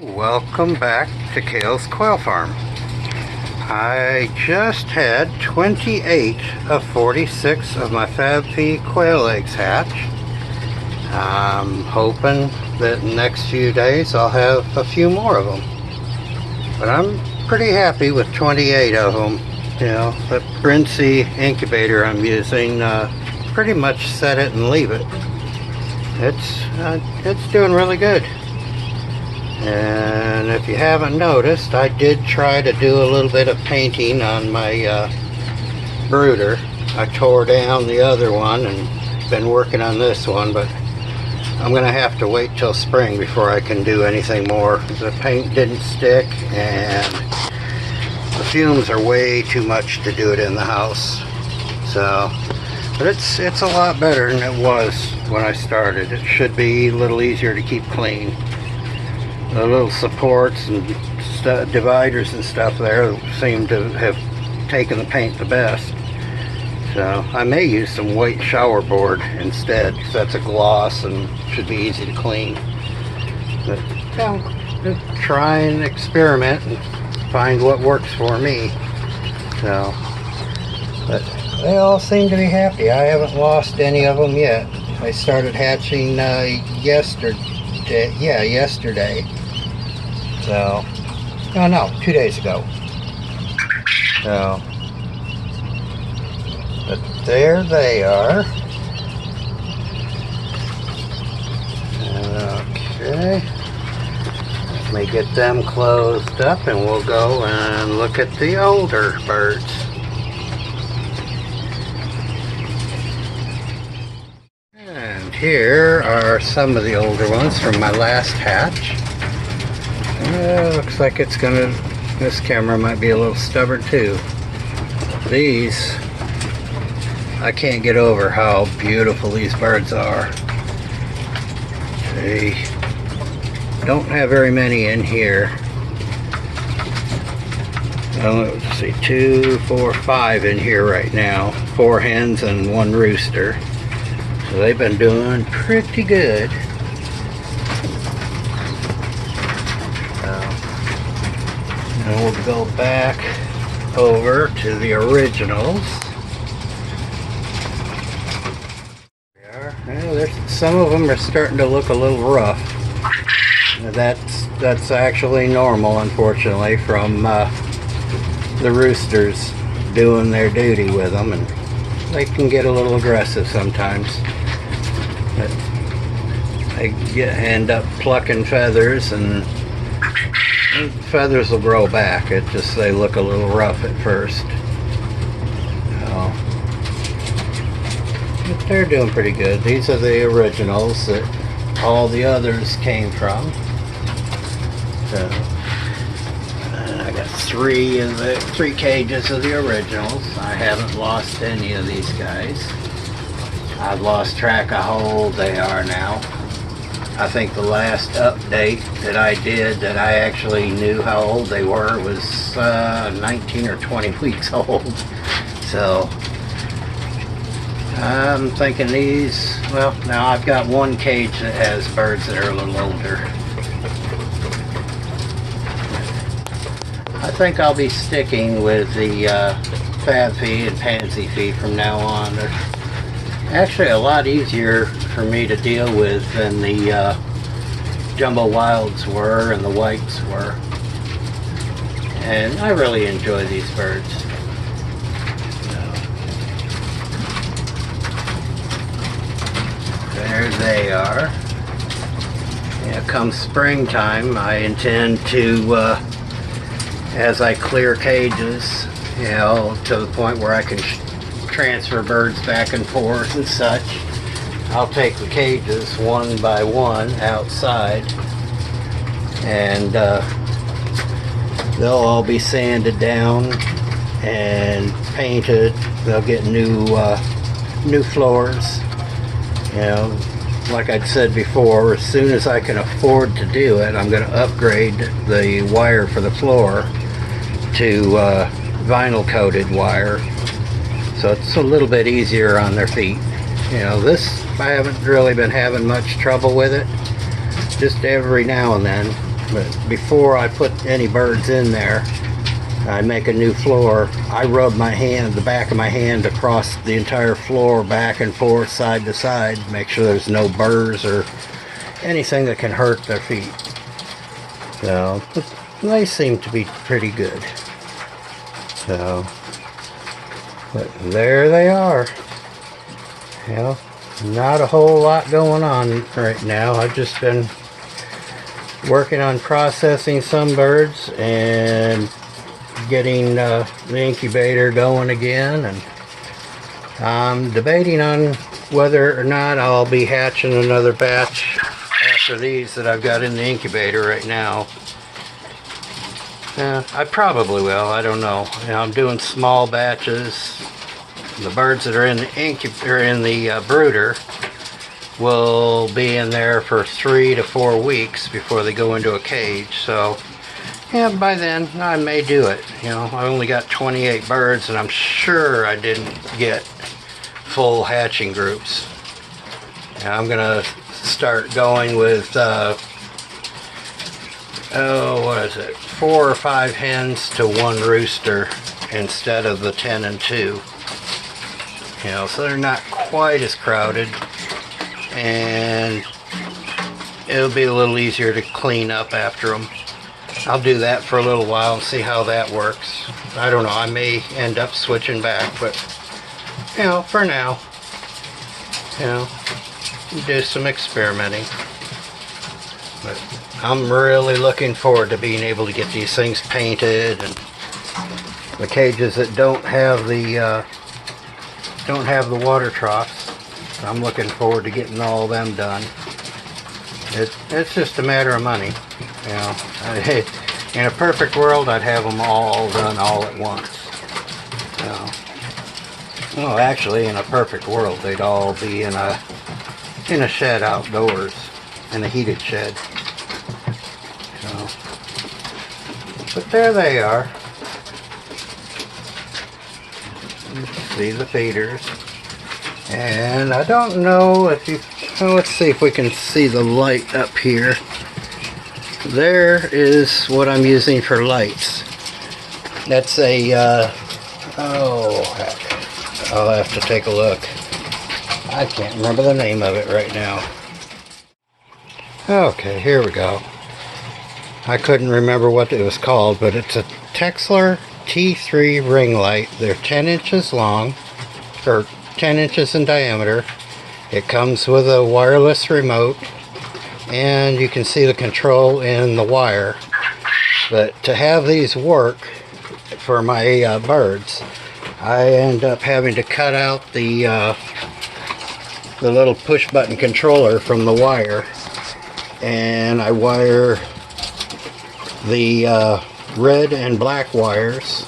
Welcome back to Quail's Quail Farm. I just had 28 of 46 of my Falb quail eggs hatch. I'm hoping that in the next few days I'll have a few more of them. But I'm pretty happy with 28 of them. You know, the Pansy incubator I'm using, pretty much set it and leave it. It's doing really good. And if you haven't noticed, I did try to do a little bit of painting on my brooder. I tore down the other one and been working on this one, but I'm gonna have to wait till spring before I can do anything more. The paint didn't stick and the fumes are way too much to do it in the house. So, but it's a lot better than it was when I started. It should be a little easier to keep clean. The little supports and dividers and stuff there seem to have taken the paint the best. So I may use some white shower board instead, because that's a gloss and should be easy to clean. But just try and experiment and find what works for me. So, but they all seem to be happy. I haven't lost any of them yet. I started hatching yesterday. So, oh no, 2 days ago. So, but there they are. Okay. Let me get them closed up and we'll go and look at the older birds. And here are some of the older ones from my last hatch. Looks like it's gonna, this camera might be a little stubborn too. These, I can't get over how beautiful these birds are. They don't have very many in here. Well, let's see, 2, 4, 5 in here right now. 4 hens and 1 rooster. So they've been doing pretty good. And we'll go back over to the originals. Some of them are starting to look a little rough. That's actually normal, unfortunately, from the roosters doing their duty with them, and they can get a little aggressive sometimes. But they end up plucking feathers, and feathers will grow back. It just, they look a little rough at first. But they're doing pretty good. These are the originals that all the others came from. So, and I got 3 cages of the originals. I haven't lost any of these guys. I've lost track of how old they are now. I think the last update that I did that I actually knew how old they were was 19 or 20 weeks old. So I'm thinking these, well, now I've got 1 cage that has birds that are a little older. I think I'll be sticking with the Falb feed and Pansy feed from now on. They're actually a lot easier for me to deal with than the Jumbo Wilds were and the Whites were. And I really enjoy these birds. There they are. Yeah, come springtime, I intend to, as I clear cages, you know, to the point where I can transfer birds back and forth and such, I'll take the cages one by one outside, and they'll all be sanded down and painted. They'll get new floors. You know, like I'd said before, as soon as I can afford to do it, I'm going to upgrade the wire for the floor to vinyl coated wire, so it's a little bit easier on their feet. You know, this, I haven't really been having much trouble with it. Just every now and then But before I put any birds in there, I make a new floor. I rub my hand, the back of my hand, across the entire floor, back and forth, side to side, make sure there's no burrs or anything that can hurt their feet. So they seem to be pretty good. So, but there they are. You know, not a whole lot going on right now. I've just been working on processing some birds and getting the incubator going again, and I'm debating on whether or not I'll be hatching another batch after these that I've got in the incubator right now. I probably will. I don't know. You know, I'm doing small batches. The birds that are in the brooder will be in there for 3 to 4 weeks before they go into a cage. So, yeah, by then I may do it. You know, I only got 28 birds, and I'm sure I didn't get full hatching groups. Now, I'm gonna start going with what is it, 4 or 5 hens to 1 rooster instead of the 10 and 2. You know, so they're not quite as crowded, and it'll be a little easier to clean up after them. I'll do that for a little while and see how that works. I don't know, I may end up switching back, but you know, for now, you know, do some experimenting. But I'm really looking forward to being able to get these things painted, and the cages that don't have the water troughs. I'm looking forward to getting all them done. It's just a matter of money, you know. In a perfect world, I'd have them all done all at once. So, well, actually, in a perfect world, they'd all be in a shed outdoors, in a heated shed. So, but there they are. See the feeders. And I don't know if you, well, let's see if we can see the light up here. There is what I'm using for lights. That's a, oh heck, I'll have to take a look. I can't remember the name of it right now. Okay, here we go. I couldn't remember what it was called, but it's a Texler T3 ring light. They're 10 inches long, or 10 inches in diameter. It comes with a wireless remote, and you can see the control in the wire. But to have these work for my birds, I end up having to cut out the little push button controller from the wire, and I wire the red and black wires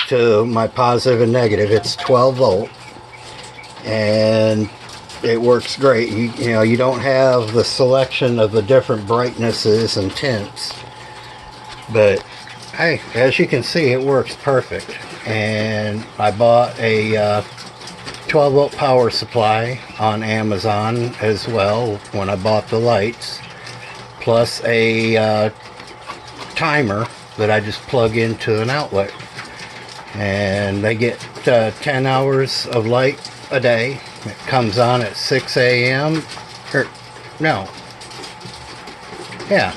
to my positive and negative. It's 12 volt, and it works great. You know, you don't have the selection of the different brightnesses and tints, but hey, as you can see, it works perfect. And I bought a 12 volt power supply on Amazon as well when I bought the lights, plus a timer that I just plug into an outlet, and they get 10 hours of light a day. It comes on at 6 a.m. or no, yeah,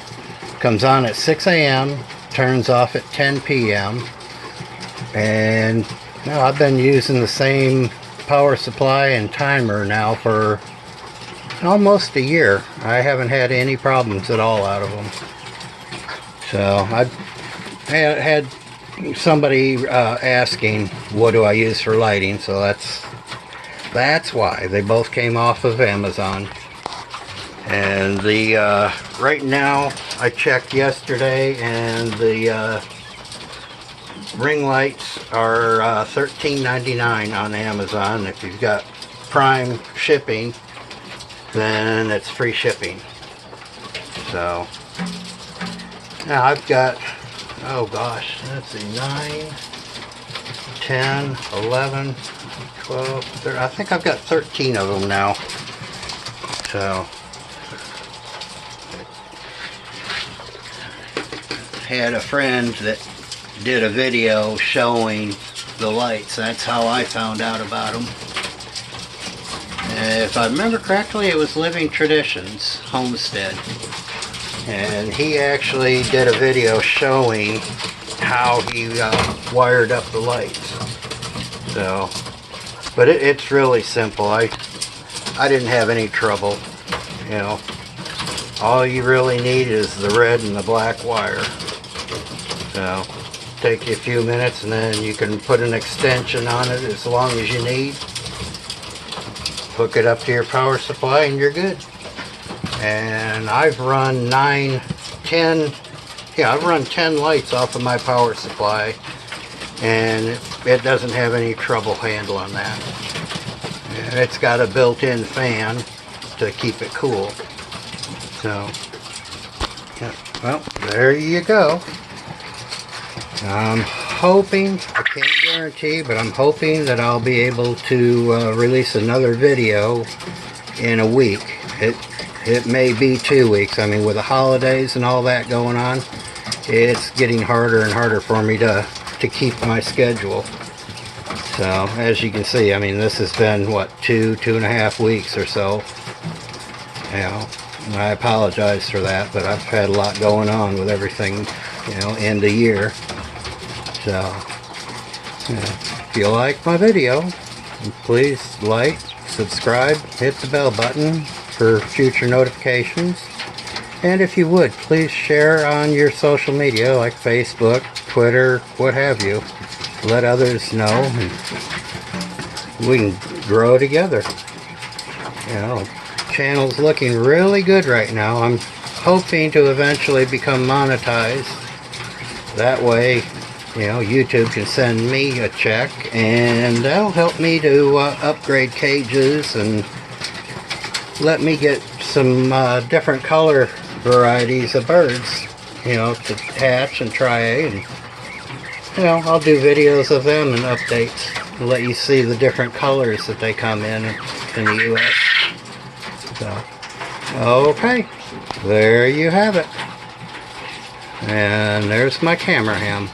comes on at 6 a.m. turns off at 10 p.m. and now I've been using the same power supply and timer now for almost a year. I haven't had any problems at all out of them. So I had somebody asking, what do I use for lighting? So that's why. They both came off of Amazon. And the right now, I checked yesterday, and the ring lights are $13.99 on Amazon. If you've got Prime shipping, then it's free shipping. So now I've got, oh gosh, let's see, 9, 10, 11, 12, 13, I think I've got 13 of them now. So had a friend that did a video showing the lights. That's how I found out about them. If I remember correctly, it was Living Traditions Homestead. And he actually did a video showing how he wired up the lights. So, but it's really simple. I didn't have any trouble, you know. All you really need is the red and the black wire. So, take you a few minutes and then you can put an extension on it as long as you need. Hook it up to your power supply and you're good. And I've run 10 lights off of my power supply, and it doesn't have any trouble handling that. And it's got a built-in fan to keep it cool. So, yeah, well, there you go. I'm hoping, I can't guarantee, but I'm hoping that I'll be able to release another video in a week. It may be 2 weeks. I mean, with the holidays and all that going on, it's getting harder and harder for me to keep my schedule. So, as you can see, I mean, this has been, what, 2.5 weeks or so. You know, and I apologize for that, but I've had a lot going on with everything, you know, end of year. So, if you like my video, please like, subscribe, hit the bell button for future notifications. And if you would, please share on your social media like Facebook, Twitter, what have you. Let others know, and we can grow together. You know, channel's looking really good right now. I'm hoping to eventually become monetized. That way, you know, YouTube can send me a check, and that'll help me to upgrade cages and let me get some different color varieties of birds, you know, to hatch and try, and you know, I'll do videos of them and updates and let you see the different colors that they come in the US. So, okay, there you have it. And there's my camera ham.